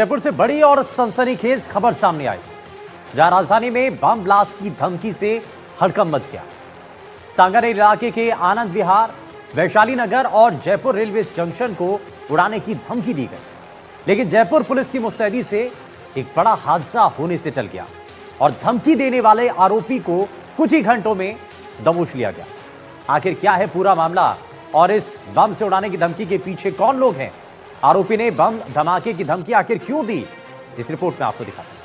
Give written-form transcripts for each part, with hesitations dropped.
जयपुर से बड़ी और सनसनीखेज खबर सामने आई, जहां राजधानी में बम ब्लास्ट की धमकी से हड़कंप मच गया। सांगानेर इलाके के आनंद विहार, वैशाली नगर और जयपुर रेलवे जंक्शन को उड़ाने की धमकी दी गई, लेकिन जयपुर पुलिस की मुस्तैदी से एक बड़ा हादसा होने से टल गया और धमकी देने वाले आरोपी को कुछ ही घंटों में दबोच लिया गया। आखिर क्या है पूरा मामला और इस बम से उड़ाने की धमकी के पीछे कौन लोग हैं? आरोपी ने बम धमाके की धमकी आखिर क्यों दी? इस रिपोर्ट में आपको दिखाते हैं।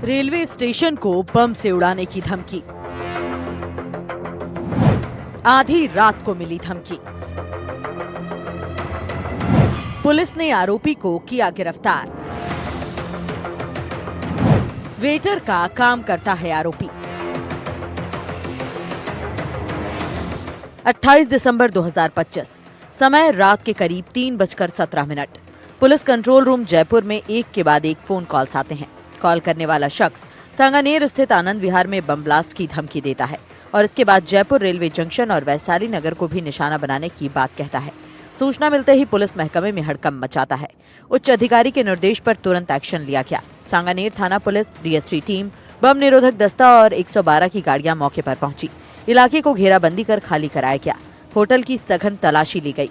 रेलवे स्टेशन को बम से उड़ाने की धमकी। आधी रात को मिली धमकी। पुलिस ने आरोपी को किया गिरफ्तार। वेटर का काम करता है आरोपी। 28 दिसंबर 2025, समय रात के करीब 3:17। पुलिस कंट्रोल रूम जयपुर में एक के बाद एक फोन कॉल्स आते हैं। कॉल करने वाला शख्स सांगानेर स्थित आनंद विहार में बम ब्लास्ट की धमकी देता है और इसके बाद जयपुर रेलवे जंक्शन और वैशाली नगर को भी निशाना बनाने की बात कहता है। सूचना मिलते ही पुलिस महकमे में हड़कंप मचाता है। उच्च अधिकारी के निर्देश पर तुरंत एक्शन लिया गया। सांगानेर थाना पुलिस, डीएसटी टीम, बम निरोधक दस्ता और 112 की गाड़ियां मौके पर पहुंची। इलाके को घेराबंदी कर खाली कराया गया। होटल की सघन तलाशी ली गई।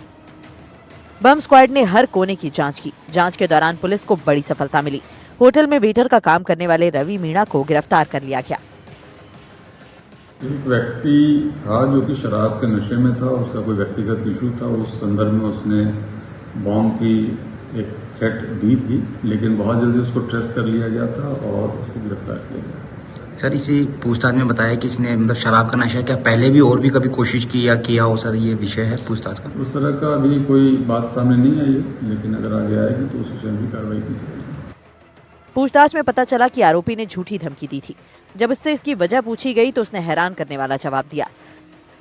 बम स्क्वाड ने हर कोने की जांच की। जांच के दौरान पुलिस को बड़ी सफलता मिली। होटल में वेटर का काम करने वाले रवि मीणा को गिरफ्तार कर लिया गया। एक व्यक्ति था जो कि शराब के नशे में था, उसका कोई व्यक्तिगत इशू था। उस संदर्भ में उसने बॉम्ब की एक थ्रेट दी थी, लेकिन बहुत जल्दी उसको ट्रेस कर लिया गया था और उसको गिरफ्तार किया गया। सर, इसी पूछताछ में बताया कि इसने मतलब शराब का नशा, क्या पहले भी और भी कभी कोशिश की या किया हो? सर, ये विषय है पूछताछ का। उस तरह का अभी कोई बात सामने नहीं आई है, लेकिन अगर आगे आएगी तो उस विषय में भी कार्रवाई की जाएगी। पूछताछ में पता चला कि आरोपी ने झूठी धमकी दी थी। जब उससे इसकी वजह पूछी गई तो उसने हैरान करने वाला जवाब दिया।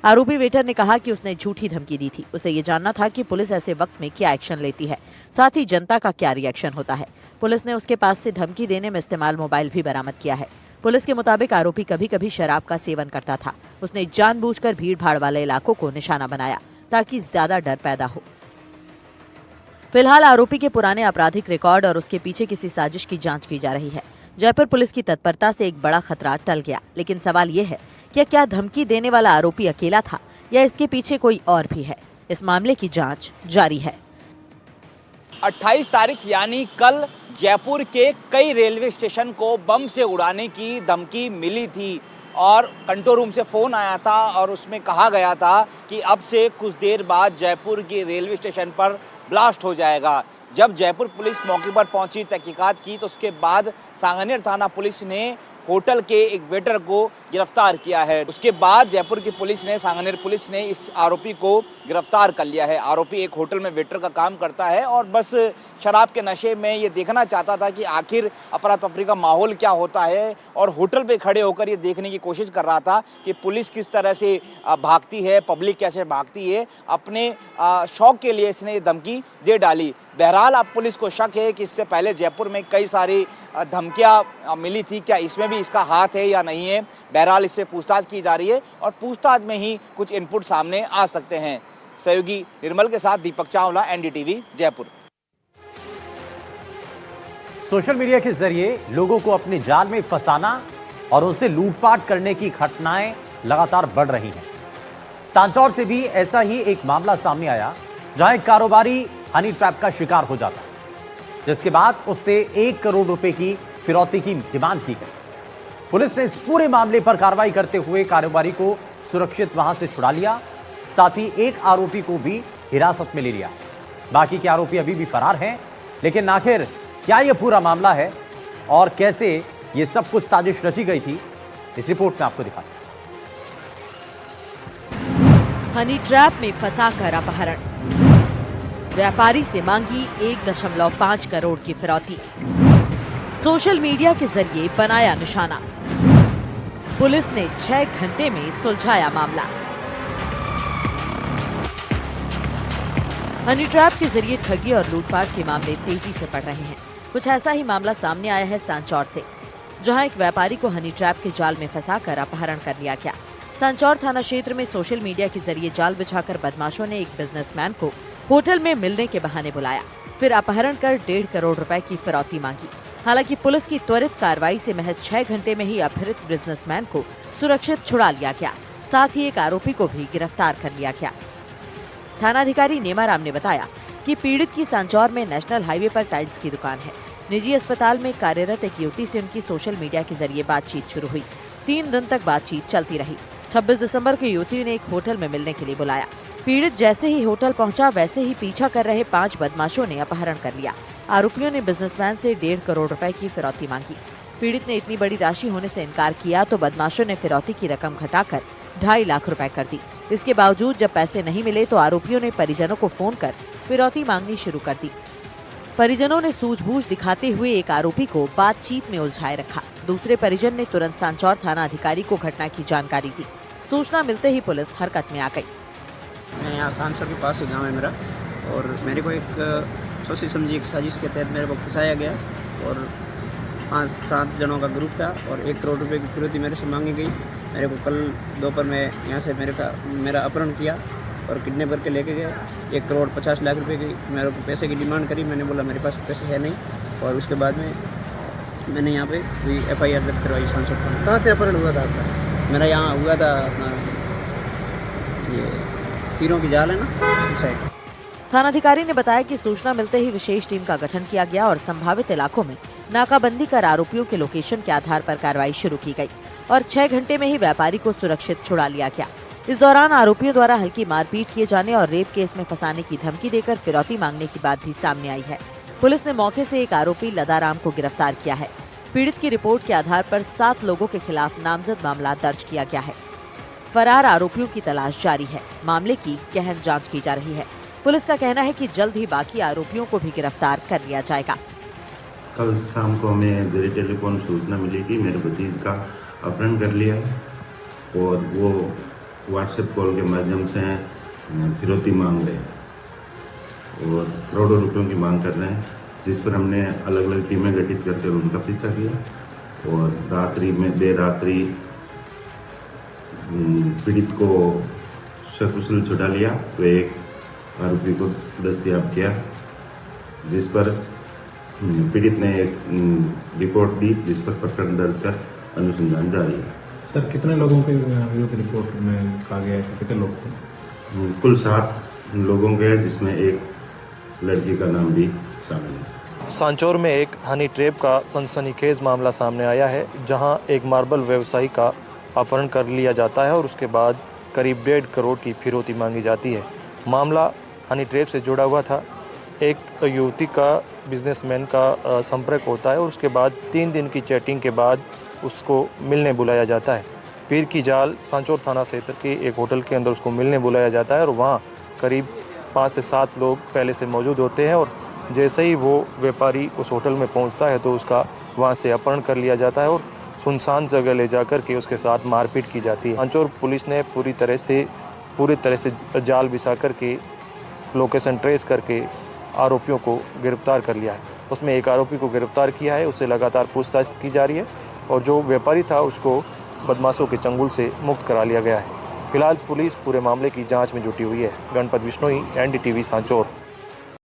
आरोपी वेटर ने कहा कि उसने झूठी धमकी दी थी। उसे ये जानना था कि पुलिस ऐसे वक्त में क्या एक्शन लेती है, साथ ही जनता का क्या रिएक्शन होता है। पुलिस ने उसके पास से धमकी देने में इस्तेमाल मोबाइल भी बरामद किया है। पुलिस के मुताबिक आरोपी कभी कभी शराब का सेवन करता था। उसने जानबूझकर भीड़ भाड़ वाले इलाकों को निशाना बनाया ताकि ज्यादा डर पैदा हो। फिलहाल आरोपी के पुराने आपराधिक रिकॉर्ड और उसके पीछे किसी साजिश की जांच की जा रही है। जयपुर पुलिस की तत्परता से एक बड़ा खतरा टल गया, लेकिन सवाल ये है कि क्या धमकी देने वाला आरोपी अकेला था या इसके पीछे कोई और भी है? इस मामले की जांच जारी है। 28 तारीख यानी कल जयपुर के कई रेलवे स्टेशन को बम से उड़ाने की धमकी मिली थी और कंट्रोल रूम से फ़ोन आया था और उसमें कहा गया था कि अब से कुछ देर बाद जयपुर के रेलवे स्टेशन पर ब्लास्ट हो जाएगा। जब जयपुर पुलिस मौके पर पहुंची, तहकीकात की, तो उसके बाद सांगानेर थाना पुलिस ने होटल के एक वेटर को गिरफ्तार किया है। उसके बाद जयपुर की पुलिस ने, सांगानेर पुलिस ने इस आरोपी को गिरफ्तार कर लिया है। आरोपी एक होटल में वेटर का काम करता है और बस शराब के नशे में ये देखना चाहता था कि आखिर अफरा तफरी का माहौल क्या होता है, और होटल पे खड़े होकर ये देखने की कोशिश कर रहा था कि पुलिस किस तरह से भागती है, पब्लिक कैसे भागती है। अपने शौक के लिए इसने ये धमकी दे डाली। बहरहाल अब पुलिस को शक है कि इससे पहले जयपुर में कई सारी धमकियां मिली थी, क्या इसमें भी इसका हाथ है या नहीं है। बहरहाल इससे पूछताछ की जा रही है और पूछताछ में ही कुछ इनपुट सामने आ सकते हैं। सहयोगी निर्मल के साथ Deepak Chawla, NDTV, Jaipur. Social media के जरिए लोगों को अपने जाल में फंसाना और उनसे लूटपाट करने की घटनाएं लगातार बढ़ रही हैं। सांचौर से भी ऐसा ही एक मामला सामने आया, जहां एक कारोबारी हनी ट्रैप का शिकार हो जाता है, जिसके बाद उससे 1 करोड़ रुपए की फिरौती की डिमांड की गई। पुलिस ने इस पूरे मामले पर कार्रवाई करते हुए कारोबारी को सुरक्षित वहां से छुड़ा लिया, साथ ही एक आरोपी को भी हिरासत में ले लिया। बाकी के आरोपी अभी भी फरार हैं, लेकिन आखिर क्या यह पूरा मामला है और कैसे ये सब कुछ साजिश रची गई थी, इस रिपोर्ट में आपको दिखाते हैं। हनी ट्रैप में फंसाकर अपहरण, व्यापारी से मांगी 1.5 करोड़ की फिरौती, सोशल मीडिया के जरिए बनाया निशाना। पुलिस ने 6 घंटे में सुलझाया मामला। हनी ट्रैप के जरिए ठगी और लूटपाट के मामले तेजी से बढ़ रहे हैं। कुछ ऐसा ही मामला सामने आया है सांचौर से, जहां एक व्यापारी को हनी ट्रैप के जाल में फंसाकर अपहरण कर लिया गया। सांचौर थाना क्षेत्र में सोशल मीडिया के जरिए जाल बिछाकर बदमाशों ने एक बिजनेसमैन को होटल में मिलने के बहाने बुलाया, फिर अपहरण कर 1.5 करोड़ रुपए की फिरौती मांगी। हालांकि पुलिस की त्वरित कार्रवाई से महज 6 घंटे में ही अपहृत बिजनेसमैन को सुरक्षित छुड़ा लिया गया। साथ ही एक आरोपी को भी गिरफ्तार कर लिया गया। थानाधिकारी नेमाराम ने बताया कि पीड़ित की सांचौर में नेशनल हाईवे पर टाइल्स की दुकान है। निजी अस्पताल में कार्यरत एक युवती से उनकी सोशल मीडिया के जरिए बातचीत शुरू हुई। 3 दिन तक बातचीत चलती रही। 26 दिसंबर को युवती ने एक होटल में मिलने के लिए बुलाया। पीड़ित जैसे ही होटल पहुंचा, वैसे ही पीछा कर रहे 5 बदमाशों ने अपहरण कर लिया। आरोपियों ने बिजनेसमैन से 1.5 करोड़ रुपए की फिरौती मांगी। पीड़ित ने इतनी बड़ी राशि होने से इनकार किया तो बदमाशों ने फिरौती की रकम घटाकर 2.5 लाख रुपए कर दी। इसके बावजूद जब पैसे नहीं मिले तो आरोपियों ने परिजनों को फोन कर फिरौती मांगनी शुरू कर दी। परिजनों ने सूझबूझ दिखाते हुए एक आरोपी को बातचीत में उलझाए रखा। दूसरे परिजन ने तुरंत सांचौर थाना अधिकारी को घटना की जानकारी दी। सूचना मिलते ही पुलिस हरकत में आ गई। मैं यहाँ सांचौर के पास ही गाँव है मेरा, और मेरे को एक सोची समझी एक साजिश के तहत मेरे को फंसाया गया और 5-7 जनों का ग्रुप था और 1 करोड़ रुपए की फिरौती मेरे से मांगी गई। मेरे को कल दोपहर में यहाँ से मेरा अपहरण किया और किडनैप करके लेके गए। 1 करोड़ 50 लाख रुपए की मेरे को पैसे की डिमांड करी। मैंने बोला मेरे पास पैसे है नहीं, और उसके बाद में मैंने यहाँ पे FIR दर्ज करवाई सांसद थाना। कहाँ से अपहरण हुआ था आपका? मेरा यहाँ हुआ था अपना ये तीरों की जाल है ना, उस साइड। थानाधिकारी ने बताया कि सूचना मिलते ही विशेष टीम का गठन किया गया और संभावित इलाकों में नाकाबंदी कर आरोपियों के लोकेशन के आधार पर कार्रवाई शुरू की गई और 6 घंटे में ही व्यापारी को सुरक्षित छुड़ा लिया गया। इस दौरान आरोपियों द्वारा हल्की मारपीट किए जाने और रेप केस में फंसाने की धमकी देकर फिरौती मांगने की बात भी सामने आई है। पुलिस ने मौके से एक आरोपी लदाराम को गिरफ्तार किया है। पीड़ित की रिपोर्ट के आधार पर 7 लोगों के खिलाफ नामजद मामला दर्ज किया गया है। फरार आरोपियों की तलाश जारी है। मामले की गहन जांच की जा रही है। पुलिस का कहना है कि जल्द ही बाकी आरोपियों को भी गिरफ्तार कर लिया जाएगा। कल शाम को हमें टेलीफोन सूचना मिली कि मेरे भतीज का अपहरण कर लिया है और वो व्हाट्सएप कॉल के माध्यम से फिरौती मांग रहे हैं और करोड़ों रुपयों की मांग कर रहे हैं, जिस पर हमने अलग अलग टीमें गठित करके उनका पीछा किया और देर रात्रि पीड़ित को सकुशल छुड़ा लिया तो एक आरोपी को दस्तयाब किया, जिस पर पीड़ित ने एक रिपोर्ट दी, जिस पर प्रकरण दर्ज कर अनुसंधान जारी है। सर, कितने लोगों के विरुद्ध रिपोर्ट में कहा गया है? कितने लोग थे? कुल 7 लोगों के हैं, जिसमें एक लड़की का नाम भी शामिल है। सांचौर में एक हनी ट्रैप का सनसनीखेज मामला सामने आया है, जहां एक मार्बल व्यवसायी का अपहरण कर लिया जाता है और उसके बाद करीब 1.5 करोड़ की फिरौती मांगी जाती है। मामला हनी ट्रैप से जुड़ा हुआ था। एक युवती का बिजनेसमैन का संपर्क होता है और उसके बाद 3 दिन की चैटिंग के बाद उसको मिलने बुलाया जाता है। पीर की जाल सांचौर थाना क्षेत्र के एक होटल के अंदर उसको मिलने बुलाया जाता है और वहाँ करीब 5 से 7 लोग पहले से मौजूद होते हैं और जैसे ही वो व्यापारी उस होटल में पहुँचता है तो उसका वहाँ से अपहरण कर लिया जाता है और सुनसान जगह ले जाकर के उसके साथ मारपीट की जाती है। सांचौर पुलिस ने पूरी तरह से जाल बिछा करके लोकेशन ट्रेस करके आरोपियों को गिरफ्तार कर लिया है। उसमें एक आरोपी को गिरफ्तार किया है, उससे लगातार पूछताछ की जा रही है और जो व्यापारी था उसको बदमाशों के चंगुल से मुक्त करा लिया गया है। फिलहाल पुलिस पूरे मामले की जांच में जुटी हुई है। गणपत बिश्नोई, NDTV सांचौर।